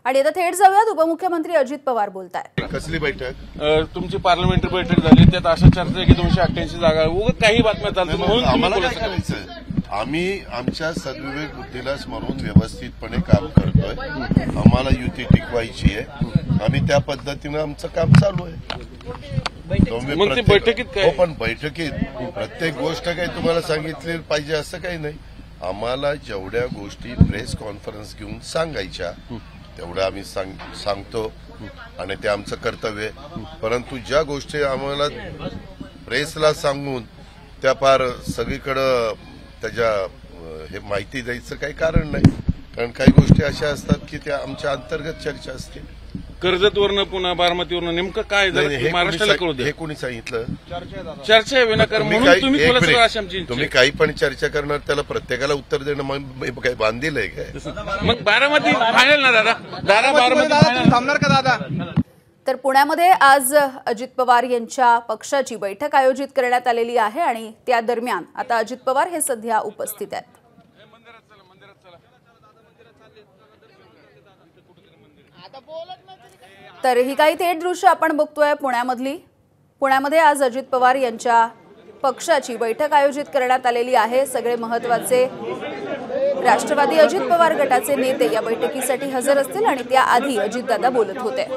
आणि आता थेट जाऊयात, उपमुख्यमंत्री अजित पवार बोलतायत। कसली बैठक? तुमची पार्लमेंटरी बैठक झाली, त्यात अशा चर्चा की 288 जागा उगाच काही बातम्या चालतात म्हणून आम्हाला काय करायचं? आम्ही आमच्या सद्विवेक बुद्धीला स्मरून व्यवस्थितपणे काम करतोय। आम्हाला युती टिकवायची आहे, आम्ही त्या पद्धतीनं आमचं काम चालू आहे। मग ते बैठकीत काय? हो, पण बैठकीत प्रत्येक गोष्ट काही तुम्हाला सांगितली पाहिजे असं काही नाही। आम्हाला जेवढ्या गोष्टी प्रेस कॉन्फरन्स घेऊन सांगायच्या तेवढं आम्ही सांगतो आणि ते आमचं कर्तव्य आहे। परंतु ज्या गोष्टी आम्हाला प्रेसला सांगून त्या फार सगळीकडं त्याच्या हे माहिती द्यायचं काही कारण नाही, कारण काही गोष्टी अशा असतात की त्या आमच्या अंतर्गत चर्चा असते। कर्जतवरनं पुन्हा बारामतीवरनं नेमकं काय झालं महाराष्ट्राला कळू दे। हे कोणी सांगितलं? चर्चा विनाकारण म्हणून तुम्ही बोलत अशी आमची तुम्ही काही पण चर्चा करणार, त्याला प्रत्येकाला उत्तर देणं मग काही बांधील आहे काय? मग बारामती फायनल ना दादा बारामती थांबणार का दादा? तर पुण्यामध्ये आज अजित पवार यांच्या पक्षाची बैठक आयोजित करण्यात आलेली आहे आणि त्या दरम्यान आता अजित पवार हे सध्या उपस्थित आहेत। तर ही काही थेट दृश्य आपण बघतोय पुण्यामधली। पुण्यामध्ये आज अजित पवार यांच्या पक्षाची बैठक आयोजित करण्यात आलेली आहे। सगळे महत्त्वाचे राष्ट्रवादी अजित पवार गटाचे नेते या बैठकीसाठी हजर असतील आणि त्याआधी अजितदादा बोलत होते।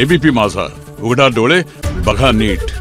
एबीपी माझा, उघडा डोळे बघा नीट।